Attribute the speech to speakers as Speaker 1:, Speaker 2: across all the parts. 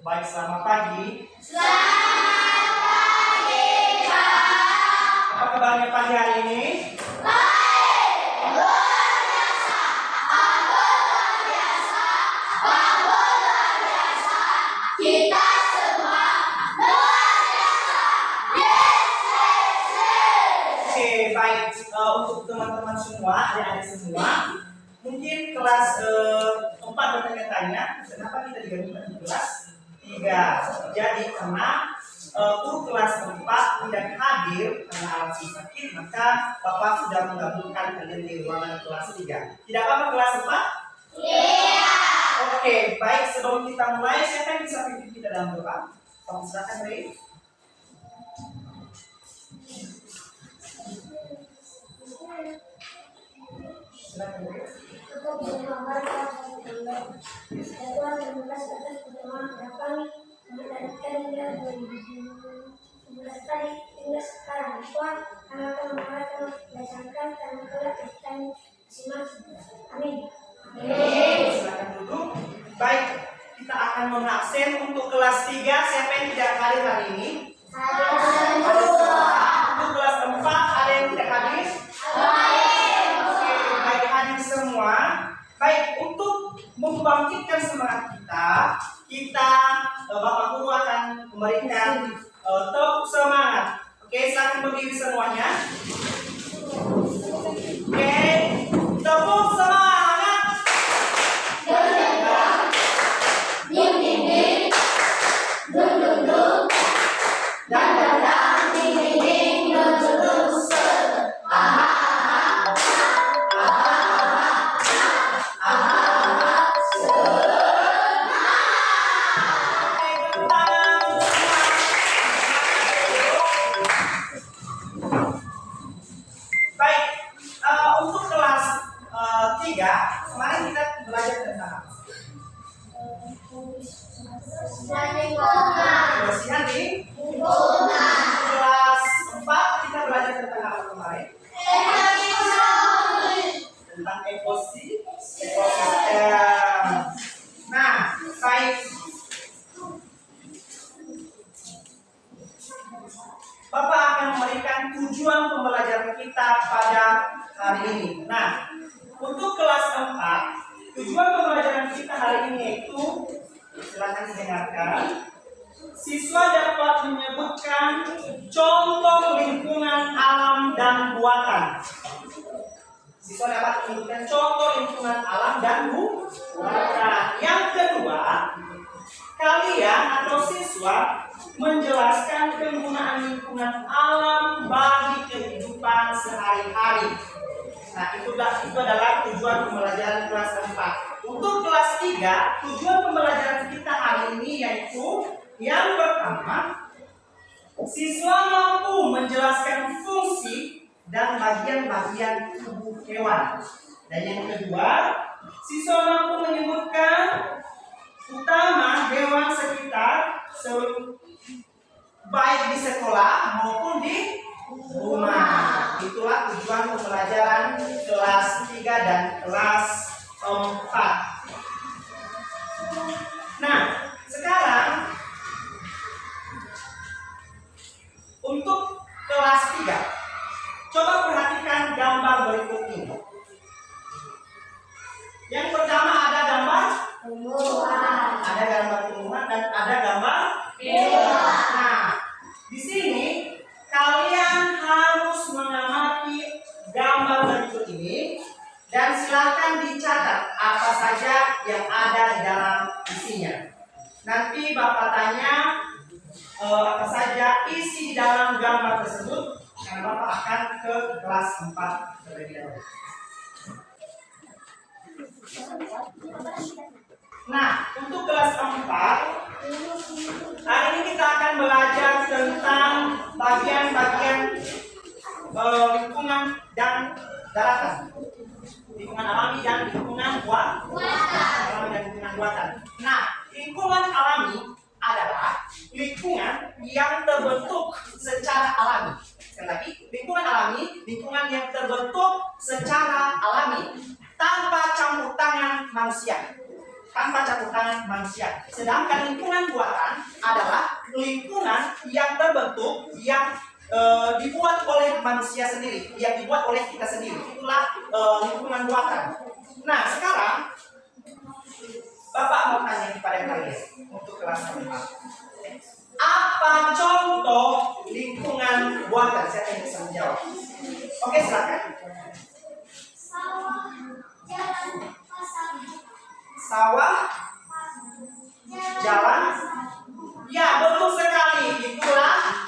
Speaker 1: Baik, selamat pagi.
Speaker 2: Selamat pagi, Pak.
Speaker 1: Apa kabarnya pagi hari ini?
Speaker 2: Baik, luar biasa. Aku luar biasa. Kamu luar biasa. Kita semua luar biasa. Yes, yes, yes.
Speaker 1: Oke, baik. Untuk teman-teman semua, adik-adik semua, mungkin kelas 4 bertanya-tanya, kenapa kita digabungkan di kelas 3? Jadi karena guru kelas 4 tidak hadir karena alasan sakit, maka Bapak sudah menggabungkan kalian di ruangan kelas 3. Tidak apa-apa kelas 4?
Speaker 2: Iya.
Speaker 1: Oke, baik. Sebelum kita mulai, siapa yang bisa pimpin kita dalam doa? Tolong silakan, Rey. Silakan, Rey.
Speaker 3: Untuk bisa mengabarkan Tuhan terima kasih atas pertemuan kami menarikkan hingga 2019 tadi hingga sekarang. Tuhan, kami akan mengabarkan berdasarkan karena kelak kita masing-masing. Amin.
Speaker 1: Silakan duduk. Baik, kita akan mengabsen untuk kelas 3. Siapa yang tidak hadir hari ini? Ada semua. Untuk kelas 4 ada yang tidak hadir? Oke, baik, hadir semua. Baik, untuk membangkitkan semangat kita Bapak Guru akan memberikan tepuk semangat. Oke, silakan berdiri semuanya. Oke, tepuk semangat.
Speaker 2: Ding, ding, ding. Dung, dung, dung. Dang, dang, dang. Ding, ding, ding. Dung, dung, dung.
Speaker 1: Baik, untuk kelas 3 kemarin kita belajar tentang apa? Kebersihan di kelas 4 kita belajar tentang apa kemarin? Tentang ekosistem. Nah, baik. Bapak akan memberikan tujuan pembelajaran kita pada hari ini. Nah, untuk kelas 4, tujuan pembelajaran kita hari ini yaitu, silakan didengarkan. Siswa dapat menyebutkan contoh lingkungan alam dan buatan. Siswa dapat menyebutkan contoh lingkungan alam dan buatan. Yang kedua, kalian atau siswa menjelaskan penggunaan lingkungan alam bagi kehidupan sehari-hari. Nah, itu adalah tujuan pembelajaran kelas 4. Untuk kelas 3, tujuan pembelajaran kita hari ini yaitu yang pertama, siswa mampu menjelaskan fungsi dan bagian-bagian tubuh hewan. Dan yang kedua, siswa mampu menyebutkan utama hewan sekitar baik di sekolah maupun di rumah. Itulah tujuan pembelajaran kelas 3 dan kelas 4. Nah, sekarang untuk kelas 3, coba perhatikan gambar berikut ini. Yang pertama ada gambar
Speaker 2: Tumbuhan.
Speaker 1: ada gambar tumbuhan dan ada gambar
Speaker 2: Hewan.
Speaker 1: Nah, di sini kalian harus mengamati gambar berikut ini dan silakan dicatat apa saja yang ada di dalam isinya. Nanti Bapak tanya apa saja isi di dalam gambar tersebut dan Bapak akan ke kelas 4 terlebih dahulu. Nah, untuk kelas 4 hari ini kita akan belajar tentang bagian-bagian lingkungan dan daratan, lingkungan alami dan lingkungan buatan. Nah, lingkungan alami adalah lingkungan yang terbentuk secara alami. Sekali lagi, lingkungan alami, lingkungan yang terbentuk secara alami tanpa campur tangan manusia. tanpa campur tangan manusia. Sedangkan lingkungan buatan adalah lingkungan yang terbentuk, yang dibuat oleh manusia sendiri, yang dibuat oleh kita sendiri. Itulah lingkungan buatan. Nah, sekarang Bapak mau tanya kepada kalian untuk kelas 5. Apa contoh lingkungan buatan? Siapa yang bisa menjawab? Oke, silakan.
Speaker 3: Sawah, jalan, pasar.
Speaker 1: Sawah, jalan. Ya, betul sekali. Itulah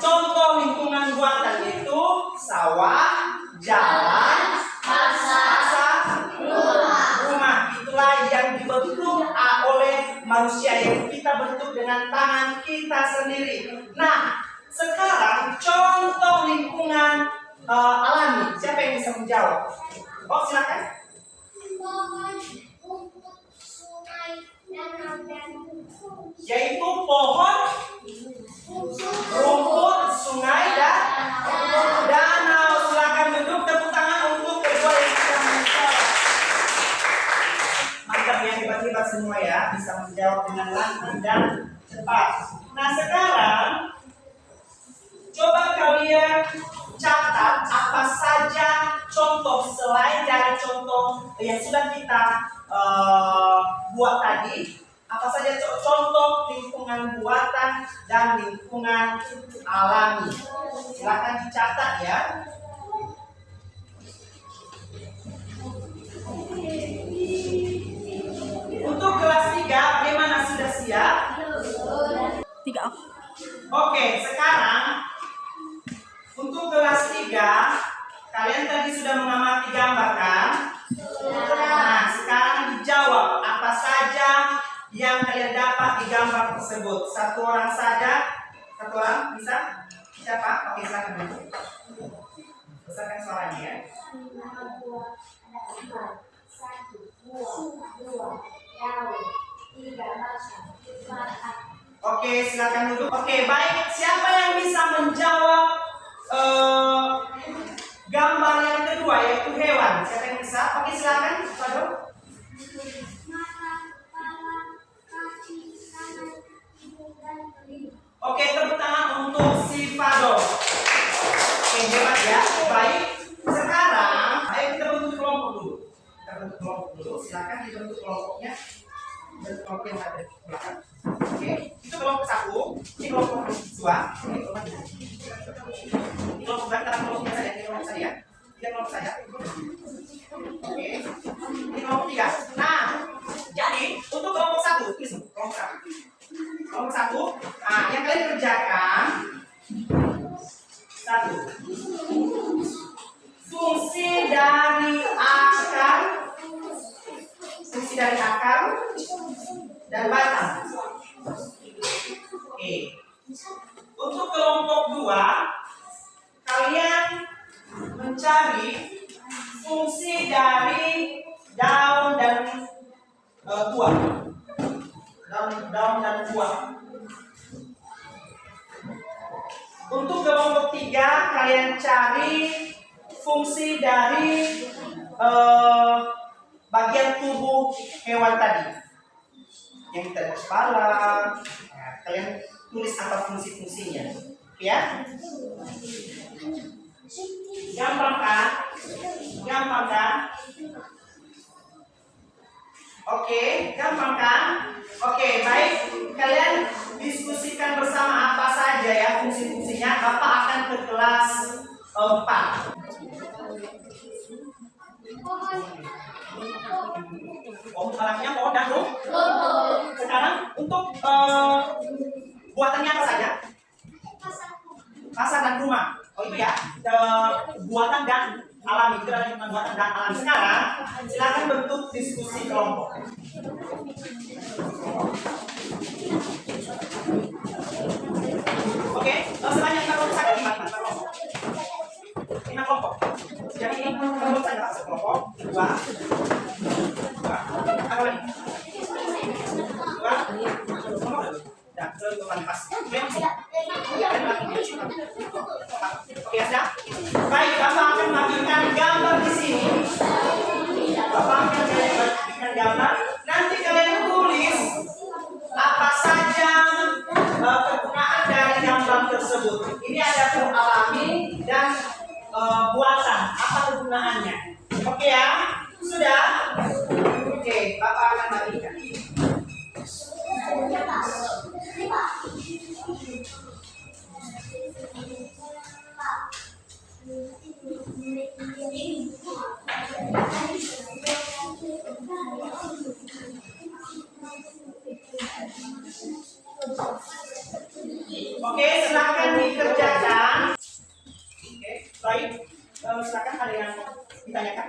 Speaker 1: contoh lingkungan buatan, yaitu sawah, jalan, pasar, rumah. Itulah yang dibentuk oleh manusia, yang kita bentuk dengan tangan kita sendiri. Nah, sekarang contoh lingkungan alami. Siapa yang bisa menjawab? Oh, silakan.
Speaker 3: Pohon, rumput, sungai, danau, dan
Speaker 1: Yaitu pohon, rumput, sungai, dan danau. Silakan duduk. Tepuk tangan untuk kedua yang sudah menjawab. Mantap ya, hebat-hebat semua ya, bisa menjawab dengan lancar dan cepat. Nah, sekarang coba kalian catat apa saja contoh selain dari contoh yang sudah kita buat tadi. Apa saja contoh lingkungan buatan dan lingkungan alami. Silakan dicatat ya. Untuk kelas 3, bagaimana, sudah siap?
Speaker 2: 3.
Speaker 1: Oke, sekarang untuk kelas 3, kalian tadi sudah mengamati gambar kan? Nah, sekarang dijawab apa saja yang kalian dapat di gambar tersebut. Satu orang saja. Satu orang bisa? Siapa? Oke, silakan dulu. Besarkan suaranya ya. Oke, silakan duduk. Oke, baik. Siapa yang bisa menjawab gambar yang kedua, yaitu hewan? Siapa yang bisa? Oke, silakan. Fadol. Oke, tepuk tangan untuk si Fadol. Oke, hebat ya. Baik. Sekarang, ayo kita bentuk kelompok dulu. Kita bentuk kelompok dulu. Silakan dibentuk kelompoknya. Bentuk kelompok yang ada di belakang. Oke, itu kelompok 1. Ini kelompok 2. Ini kelompok 2. Ini kelompok 2. Kita kelompoknya saja. Ini kelompok saya. Ini kelompok saya. Oke. Ini kelompok 3. Nah, jadi untuk kelompok 1, tulis kelompok 1. Kelompok 1. Nah, yang kalian kerjakan 1. Fungsi dari akar dan batang. Oke. Untuk kelompok 2, kalian mencari fungsi dari daun dan buah. Daun dan buah. Untuk kelompok 3, kalian cari fungsi dari bagian tubuh hewan tadi. Yang kita kepala. Nah, kalian tulis apa fungsi-fungsinya. Ya? Gampang kan? Gampang kan? Oke, gampang kan? Oke, baik. Kalian diskusikan bersama apa saja ya fungsi-fungsinya. Bapak akan ke kelas 4. Alatnya pohon dan rumput. Sekarang untuk buatannya apa saja? Pasar dan rumah. Oh itu ya, buatan dan alami. Itu adalah lingkungan buatan dan alami. Sekarang silakan bentuk diskusi kelompok. Oke, sebanyak 5 kelompok saja. 5 kelompok. Jadi kelompok saja sekelompok. 2. Apa lagi? 2. Ya, ke depan pas. Oke, sudah. Baik, Bapak akan memberikan gambar di sini. Bapak akan memberikan gambar tersebut. Ini ada huruf alami dan buatan. Apa kegunaannya? Oke ya? Sudah? Oke, Bapak akan bagikan. Oke, silakan dikerjakan. Oke, baik. Silakan ada yang ditanyakan.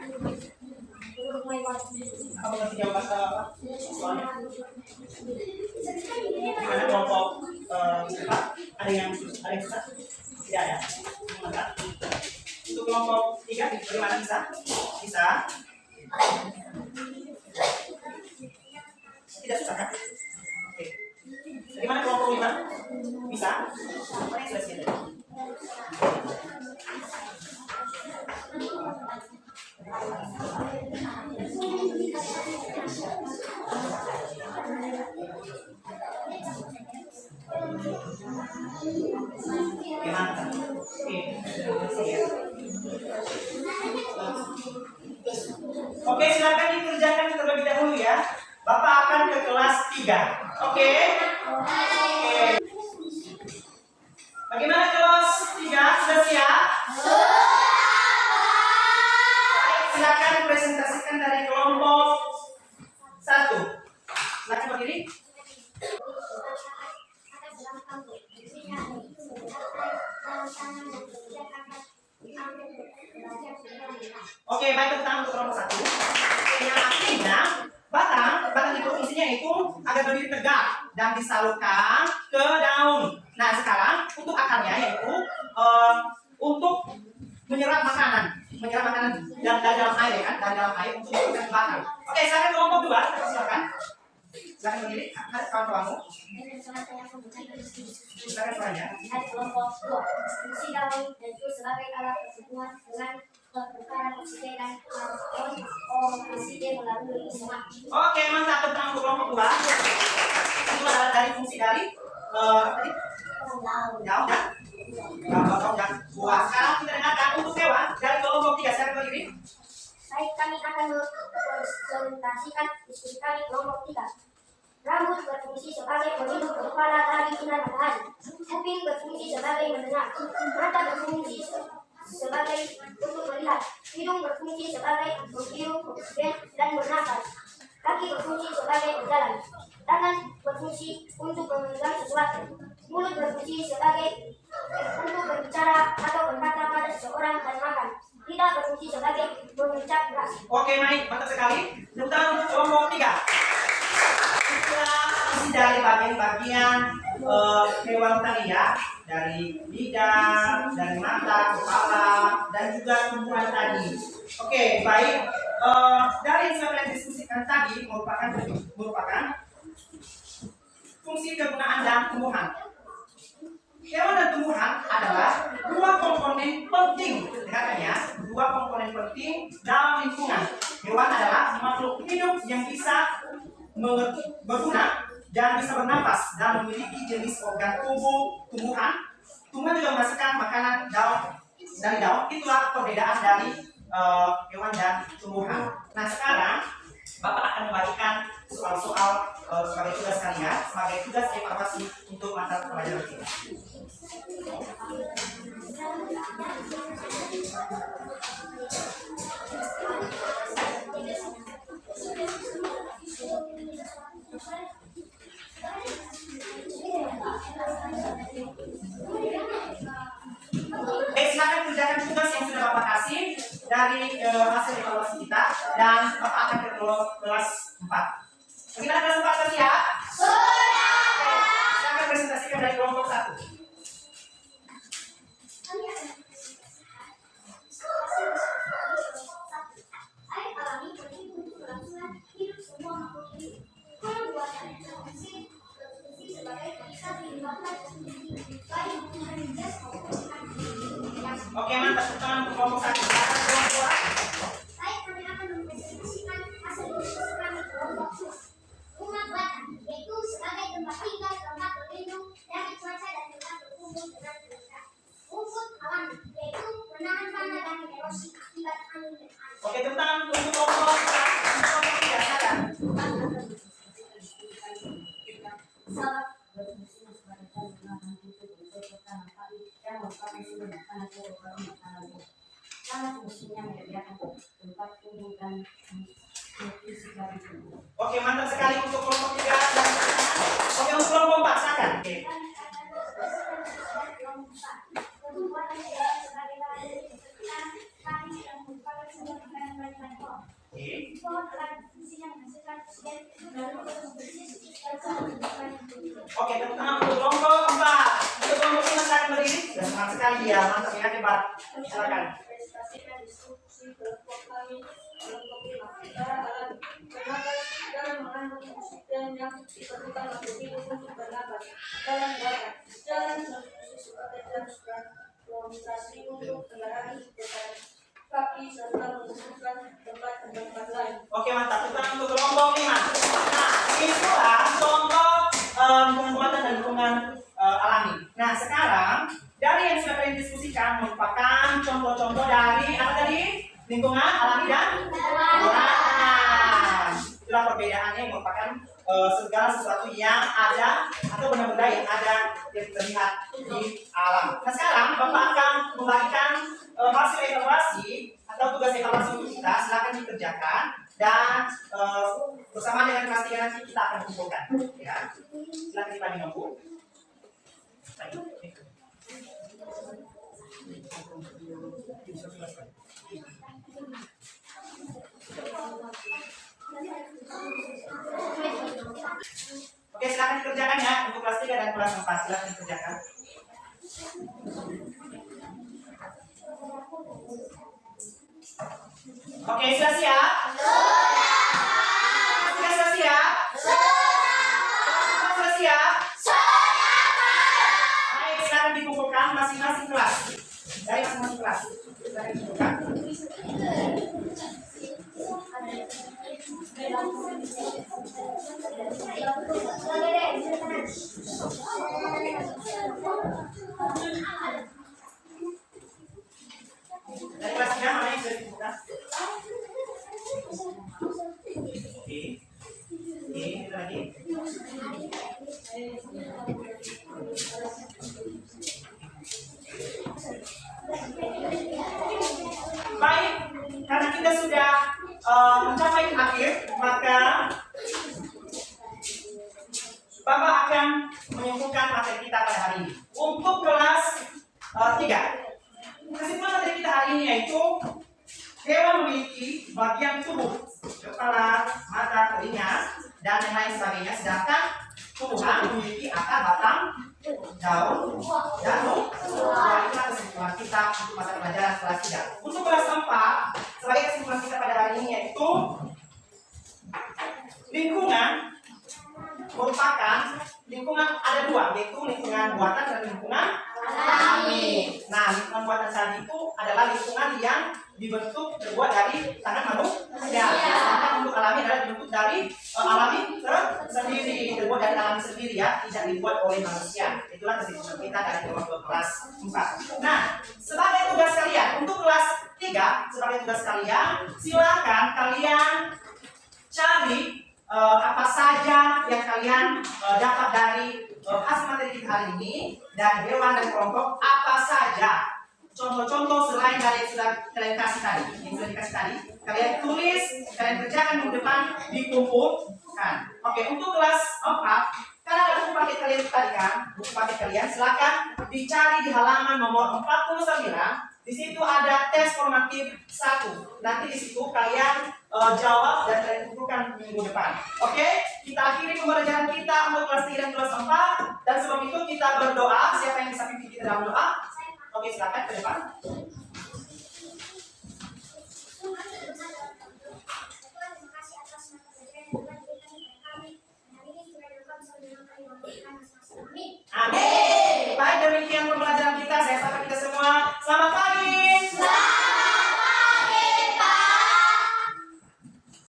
Speaker 1: Apa ngerti jawab apa? Soalnya gimana kelompok ada yang susah? Tidak ya? Enggak. Untuk kelompok 3 bagaimana bisa? Bisa? Tidak susah kan? Oke. Bagaimana kelompok 5? Bisa? Apa yang sudah siap? Gimana? Oke, silakan dikerjakan terlebih dahulu ya. Bapak akan ke kelas 3. Oke? Oke. Bagaimana kelas 3? Sudah siap? Baik, silakan presentasikan dari kelompok 1. Silakan berdiri. Oke, baik, tepuk tangan untuk kelompok 1. Yang artinya batang itu fungsinya itu agar berdiri tegak dan disalurkan ke daun. Nah, sekarang untuk akarnya yaitu untuk menyerap makanan dan dari dalam air ya kan, dari dalam air untuk melakukan batang. Oke, sekarang kelompok 2, silakan. Silakan berdiri, ada kawan-kawanmu. Silakan suaranya.
Speaker 3: Ada kelompok 2. Fungsi daun dan itu sebagai alat pertemuan dengan pertukaran oksigen dan oksigen melalui semak.
Speaker 1: Oke, mantap, tepuk tangan untuk kelompok 2. Itu adalah dari fungsi dari tadi daun ya. Daun dan buah. Sekarang kita dengarkan untuk hewan dari kelompok 3. Silakan berdiri.
Speaker 3: Baik, kami akan mempresentasikan diskusi kami kelompok 3. Rambut berfungsi sebagai pelindung kepala dari sinar matahari. Kuping berfungsi sebagai mendengar. Mata berfungsi sebagai untuk melihat. Hidung berfungsi sebagai menghirup oksigen dan bernafas. Kaki berfungsi sebagai berjalan. Tangan berfungsi untuk memegang sesuatu. Mulut berfungsi sebagai untuk berbicara atau berkata pada seseorang dan makan. Lidah berfungsi sebagai mengucap keras.
Speaker 1: Oke, baik, mantap sekali. Tepuk tangan untuk kelompok 3. Itulah isi dari bagian-bagian hewan tadi ya, dari lidah, dari mata, kepala, dan juga tumbuhan tadi. Oke, baik. Dari yang saya diskusikan tadi merupakan fungsi kegunaan dan tumbuhan. Hewan dan tumbuhan adalah dua komponen penting, katanya, dua komponen penting dalam lingkungan. Hewan adalah makhluk hidup yang bisa berguna dan bisa bernafas dan memiliki jenis organ tubuh tumbuhan. Tumbuhan juga menghasilkan makanan dari daun. Itulah perbedaan dari hewan dan tumbuhan. Nah, sekarang Bapak akan membagikan soal-soal sebagai tugas kalian, sebagai tugas evaluasi untuk mata pelajaran kita. Silakan kerjakan tugas yang sudah Bapak kasih dari hasil evaluasi kita dan Bapak akan ke kelas 4. Bagaimana kelas 4 tadi ya? Sudah. Silakan presentasikan dari kelompok 1.
Speaker 3: Air alami penting untuk kelangsungan hidup semua makhluk hidup. Kolam buatan berfungsi sebagai pengikat kehidupan baik hubungan gas maupun
Speaker 1: Oke, mantap. Tangan untuk kelompok 1. Silakan kelompok 2.
Speaker 3: baik, kami akan mempresentasikan hasil diskusi kami kelompok 2. Rumah buatan, yaitu sebagai tempat tinggal, tempat berlindung dari cuaca dan tempat berkumpul dengan
Speaker 1: Oke, mantap sekali untuk kelompok 3 dan oke untuk kelompok 4 silakan. Oke. Oke, tepuk tangan untuk kelompok 4. Untuk kelompok 5 silakan berdiri. Dan semangat sekali ya, mantap ya, hebat. Silakan. Oke, mantap. Tepuk tangan untuk kelompok 5. Nah, itulah contoh lingkungan buatan dan lingkungan alami. Nah, sekarang dari yang sudah kalian diskusikan merupakan contoh-contoh dari apa tadi? Lingkungan alami dan buatan. Itulah perbedaannya yang merupakan segala sesuatu yang ada atau benda-benda yang ada yang terlihat di alam. Nah, sekarang Bapak akan membagikan hasil evaluasi atau tugas evaluasi untuk kita. Silakan dikerjakan dan bersama dengan kelas 3 nanti kita akan kumpulkan. Ya, silakan dipanggil nomor. Oke, silakan dikerjakan ya untuk kelas 3 dan kelas 4. Silakan dikerjakan. Oke, sudah siap? Sudah siap? Sudah siap? Baik, silakan dikumpulkan masing-masing kelas. Dari masing-masing kelas. Silakan dikumpulkan. Dari kelas 3 mana yang sudah dikumpulkan? Oke, kita lagi. Baik, karena kita sudah mencapai akhir, maka Bapak akan menyimpulkan materi kita pada hari ini. Untuk kelas 3, kesimpulan materi kita hari ini yaitu hewan memiliki bagian tubuh, kepala, mata, telinga, dan yang lain sebagainya. Sedangkan tumbuhan memiliki akar, batang, daun, dan buah. Itulah kesimpulan kita untuk mata pelajaran kelas 3. Untuk kelas 4, sebagai kesimpulan kita pada hari ini yaitu lingkungan merupakan lingkungan ada dua, yaitu lingkungan buatan dan lingkungan alami. Nah, lingkungan buatan tadi itu adalah lingkungan yang dibentuk terbuat dari tangan manusia. Sedangkan untuk alami adalah dibentuk dari alami sendiri, terbuat dari alami sendiri ya, tidak dibuat oleh manusia. Itulah kesimpulan kita dari kelas 4. Nah, sebagai tugas kalian untuk kelas 3, sebagai tugas kalian, silakan kalian cari apa saja yang kalian dapat dari hasil materi kita hari ini, dan hewan dan kelompok apa saja contoh-contoh selain dari yang sudah kalian kasih tadi, yang sudah dikasih tadi, kalian tulis, kalian kerjakan di depan, dikumpulkan. Oke, untuk kelas 4, karena ada buku paket kalian tadi kan, buku paket kalian silakan dicari di halaman nomor 49. Di situ ada tes formatif 1. Nanti di situ kalian jawab dan kalian kumpulkan minggu depan. Oke, kita akhiri pembelajaran kita untuk kelas 3 dan kelas 4. Dan sebelum itu kita berdoa. Siapa yang bisa pimpin kita dalam doa? Oke, silakan ke depan.